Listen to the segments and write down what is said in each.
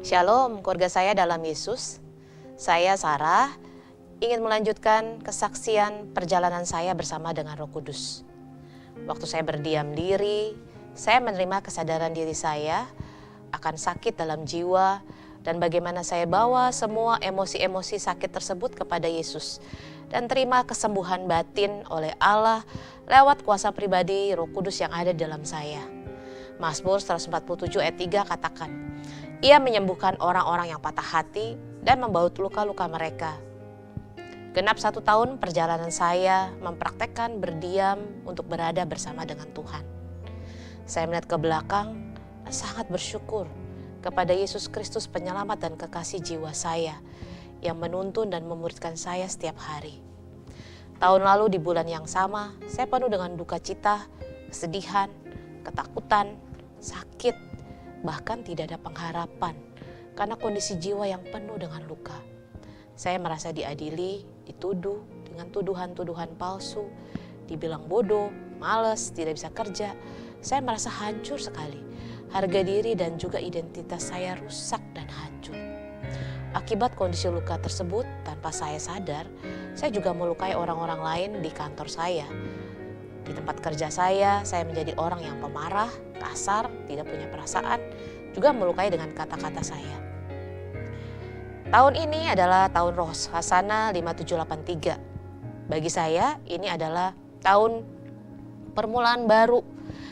Shalom, keluarga saya dalam Yesus. Saya Sarah, ingin melanjutkan kesaksian perjalanan saya bersama dengan Roh Kudus. Waktu saya berdiam diri, saya menerima kesadaran diri saya akan sakit dalam jiwa dan bagaimana saya bawa semua emosi-emosi sakit tersebut kepada Yesus dan terima kesembuhan batin oleh Allah lewat kuasa pribadi Roh Kudus yang ada dalam saya. Mazmur 147 ayat 3 katakan, Ia menyembuhkan orang-orang yang patah hati dan membaut luka-luka mereka. Genap 1 tahun perjalanan saya mempraktekkan berdiam untuk berada bersama dengan Tuhan. Saya melihat ke belakang dan sangat bersyukur kepada Yesus Kristus penyelamat dan kekasih jiwa saya yang menuntun dan memuridkan saya setiap hari. Tahun lalu di bulan yang sama, saya penuh dengan duka cita, kesedihan, ketakutan, sakit, bahkan tidak ada pengharapan karena kondisi jiwa yang penuh dengan luka. Saya merasa diadili, dituduh dengan tuduhan-tuduhan palsu, dibilang bodoh, malas, tidak bisa kerja. Saya merasa hancur sekali. Harga diri dan juga identitas saya rusak dan hancur. Akibat kondisi luka tersebut, tanpa saya sadar, saya juga melukai orang-orang lain di kantor saya. Di tempat kerja saya menjadi orang yang pemarah, kasar, tidak punya perasaan, juga melukai dengan kata-kata saya. Tahun ini adalah tahun Roh Hasanah 5783. Bagi saya ini adalah tahun permulaan baru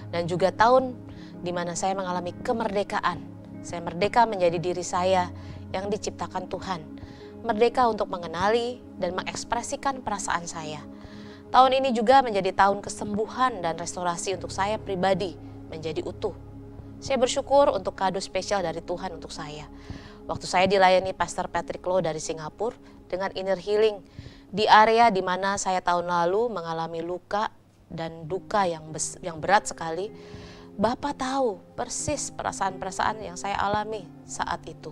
dan juga tahun di mana saya mengalami kemerdekaan. Saya merdeka menjadi diri saya yang diciptakan Tuhan. Merdeka untuk mengenali dan mengekspresikan perasaan saya. Tahun ini juga menjadi tahun kesembuhan dan restorasi untuk saya pribadi menjadi utuh. Saya bersyukur untuk kado spesial dari Tuhan untuk saya. Waktu saya dilayani Pastor Patrick Loh dari Singapura dengan inner healing di area di mana saya tahun lalu mengalami luka dan duka yang berat sekali. Bapak tahu persis perasaan-perasaan yang saya alami saat itu.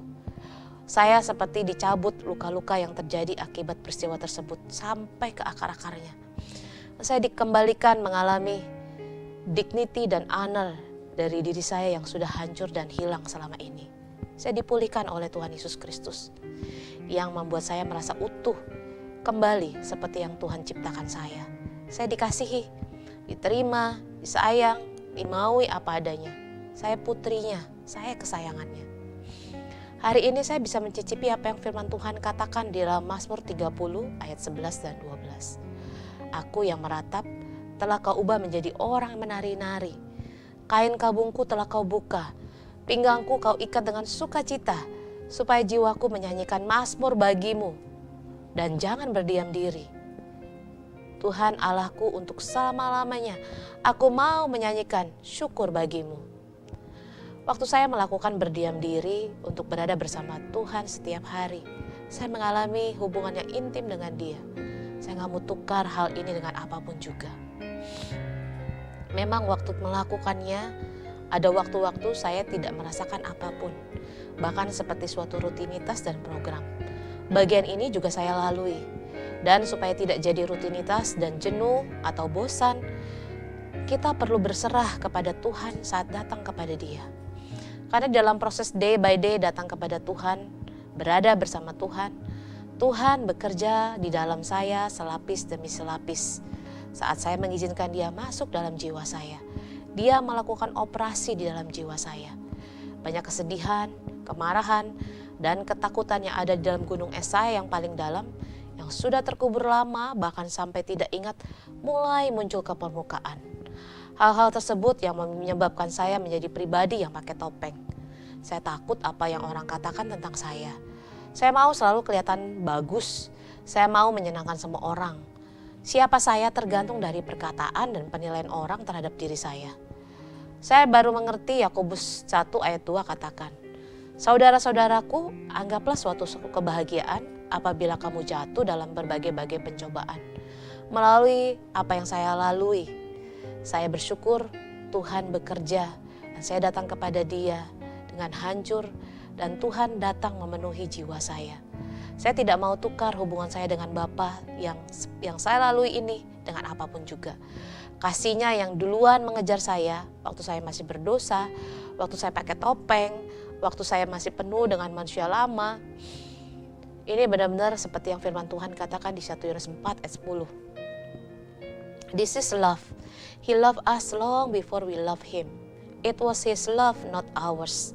Saya seperti dicabut luka-luka yang terjadi akibat peristiwa tersebut sampai ke akar-akarnya. Saya dikembalikan mengalami dignity dan honor dari diri saya yang sudah hancur dan hilang selama ini. Saya dipulihkan oleh Tuhan Yesus Kristus yang membuat saya merasa utuh kembali seperti yang Tuhan ciptakan saya. Saya dikasihi, diterima, disayang, dimaui apa adanya. Saya putrinya, saya kesayangannya. Hari ini saya bisa mencicipi apa yang firman Tuhan katakan di dalam Mazmur 30 ayat 11 dan 12. Aku yang meratap telah kau ubah menjadi orang menari-nari. Kain kabungku telah kau buka. Pinggangku kau ikat dengan sukacita. Supaya jiwaku menyanyikan mazmur bagimu. Dan jangan berdiam diri. Tuhan Allahku untuk selama-lamanya. Aku mau menyanyikan syukur bagimu. Waktu saya melakukan berdiam diri untuk berada bersama Tuhan setiap hari. Saya mengalami hubungan yang intim dengan Dia. Saya gak mau tukar hal ini dengan apapun juga. Memang waktu melakukannya, ada waktu-waktu saya tidak merasakan apapun. Bahkan seperti suatu rutinitas dan program. Bagian ini juga saya lalui. Dan supaya tidak jadi rutinitas dan jenuh atau bosan, kita perlu berserah kepada Tuhan saat datang kepada Dia. Karena dalam proses day by day datang kepada Tuhan, berada bersama Tuhan, Tuhan bekerja di dalam saya selapis demi selapis. Saat saya mengizinkan Dia masuk dalam jiwa saya, Dia melakukan operasi di dalam jiwa saya. Banyak kesedihan, kemarahan, dan ketakutan yang ada di dalam gunung es saya yang paling dalam, yang sudah terkubur lama bahkan sampai tidak ingat, mulai muncul ke permukaan. Hal-hal tersebut yang menyebabkan saya menjadi pribadi yang pakai topeng. Saya takut apa yang orang katakan tentang saya. Saya mau selalu kelihatan bagus. Saya mau menyenangkan semua orang. Siapa saya tergantung dari perkataan dan penilaian orang terhadap diri saya. Saya baru mengerti Yakobus 1 ayat 2 katakan, Saudara-saudaraku, anggaplah suatu kebahagiaan apabila kamu jatuh dalam berbagai-bagai pencobaan. Melalui apa yang saya lalui, saya bersyukur Tuhan bekerja dan saya datang kepada Dia dengan hancur. Dan Tuhan datang memenuhi jiwa saya. Saya tidak mau tukar hubungan saya dengan Bapa yang saya lalui ini dengan apapun juga. Kasih-Nya yang duluan mengejar saya waktu saya masih berdosa, waktu saya pakai topeng, waktu saya masih penuh dengan manusia lama. Ini benar-benar seperti yang firman Tuhan katakan di 1 Yohanes 4 ayat 10. This is love. He loved us long before we loved him. It was his love, not ours.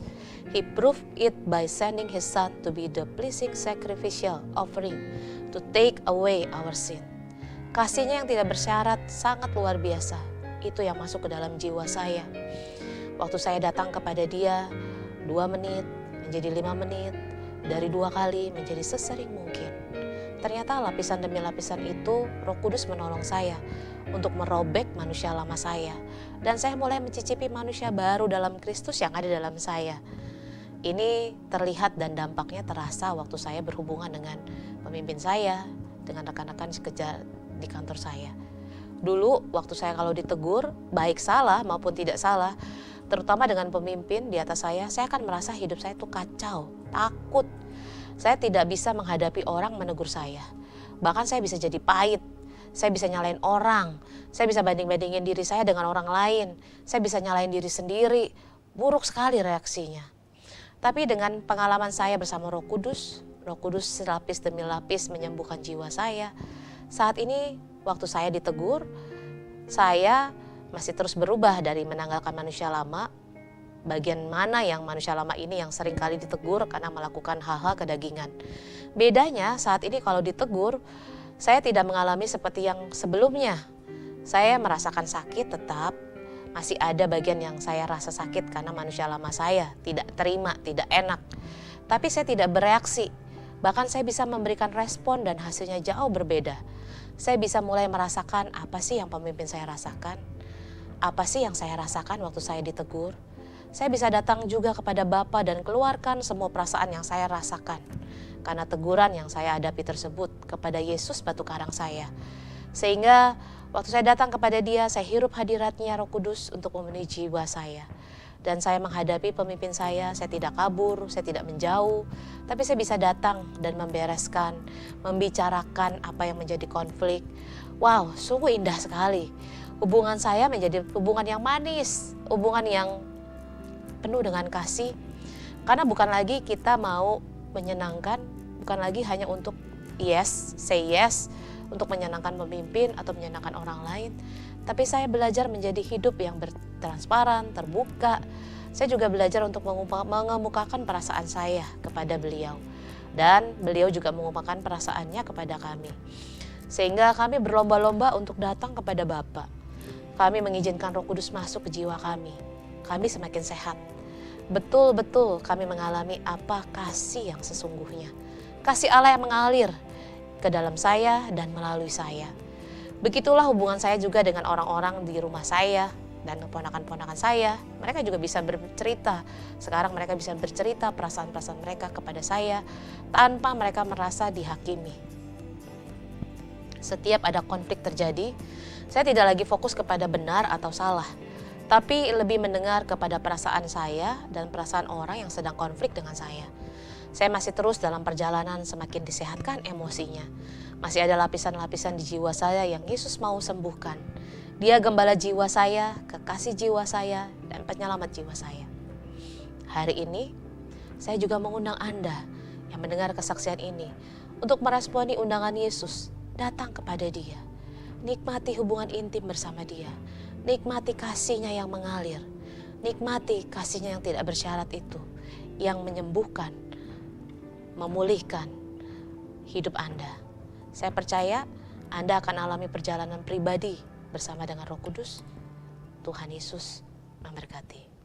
He proved it by sending his son to be the pleasing sacrificial offering to take away our sin. Kasihnya yang tidak bersyarat sangat luar biasa. Itu yang masuk ke dalam jiwa saya. Waktu saya datang kepada dia 2 menit menjadi 5 menit, dari 2 kali menjadi sesering mungkin. Ternyata lapisan demi lapisan itu Roh Kudus menolong saya untuk merobek manusia lama saya. Dan saya mulai mencicipi manusia baru dalam Kristus yang ada dalam saya. Ini terlihat dan dampaknya terasa waktu saya berhubungan dengan pemimpin saya, dengan rekan-rekan sekerja di kantor saya. Dulu waktu saya kalau ditegur, baik salah maupun tidak salah, terutama dengan pemimpin di atas saya akan merasa hidup saya itu kacau, takut. Saya tidak bisa menghadapi orang menegur saya. Bahkan saya bisa jadi pahit. Saya bisa nyalain orang. Saya bisa banding-bandingin diri saya dengan orang lain. Saya bisa nyalain diri sendiri. Buruk sekali reaksinya. Tapi dengan pengalaman saya bersama Roh Kudus lapis demi lapis menyembuhkan jiwa saya. Saat ini waktu saya ditegur, saya masih terus berubah dari menanggalkan manusia lama. Bagian mana yang manusia lama ini yang sering kali ditegur karena melakukan hal-hal kedagingan. Bedanya saat ini kalau ditegur, saya tidak mengalami seperti yang sebelumnya. Saya merasakan sakit tetap, masih ada bagian yang saya rasa sakit karena manusia lama saya tidak terima, tidak enak. Tapi saya tidak bereaksi, bahkan saya bisa memberikan respon dan hasilnya jauh berbeda. Saya bisa mulai merasakan apa sih yang pemimpin saya rasakan, apa sih yang saya rasakan waktu saya ditegur. Saya bisa datang juga kepada Bapa dan keluarkan semua perasaan yang saya rasakan karena teguran yang saya hadapi tersebut kepada Yesus batu karang saya. Sehingga waktu saya datang kepada Dia, saya hirup hadiratnya Roh Kudus untuk memenuhi jiwa saya. Dan saya menghadapi pemimpin saya tidak kabur, saya tidak menjauh, tapi saya bisa datang dan membereskan, membicarakan apa yang menjadi konflik. Wow, sungguh indah sekali. Hubungan saya menjadi hubungan yang manis, hubungan yang penuh dengan kasih. Karena bukan lagi kita mau menyenangkan, bukan lagi hanya untuk say yes, untuk menyenangkan pemimpin atau menyenangkan orang lain. Tapi saya belajar menjadi hidup yang bertransparan, terbuka. Saya juga belajar untuk mengemukakan perasaan saya kepada beliau. Dan beliau juga mengemukakan perasaannya kepada kami. Sehingga kami berlomba-lomba untuk datang kepada Bapa. Kami mengizinkan Roh Kudus masuk ke jiwa kami. Kami semakin sehat. Betul-betul kami mengalami apa kasih yang sesungguhnya. Kasih Allah yang mengalir ke dalam saya dan melalui saya. Begitulah hubungan saya juga dengan orang-orang di rumah saya dan keponakan-ponakan saya. Mereka juga bisa bercerita. Sekarang mereka bisa bercerita perasaan-perasaan mereka kepada saya tanpa mereka merasa dihakimi. Setiap ada konflik terjadi, saya tidak lagi fokus kepada benar atau salah, tapi lebih mendengar kepada perasaan saya dan perasaan orang yang sedang konflik dengan saya. Saya masih terus dalam perjalanan semakin disehatkan emosinya. Masih ada lapisan-lapisan di jiwa saya yang Yesus mau sembuhkan. Dia gembala jiwa saya, kekasih jiwa saya, dan penyelamat jiwa saya. Hari ini, saya juga mengundang Anda yang mendengar kesaksian ini untuk meresponi undangan Yesus, datang kepada Dia. Nikmati hubungan intim bersama Dia. Nikmati kasih-Nya yang mengalir. Nikmati kasih-Nya yang tidak bersyarat itu, yang menyembuhkan, memulihkan hidup Anda. Saya percaya Anda akan alami perjalanan pribadi bersama dengan Roh Kudus. Tuhan Yesus memberkati.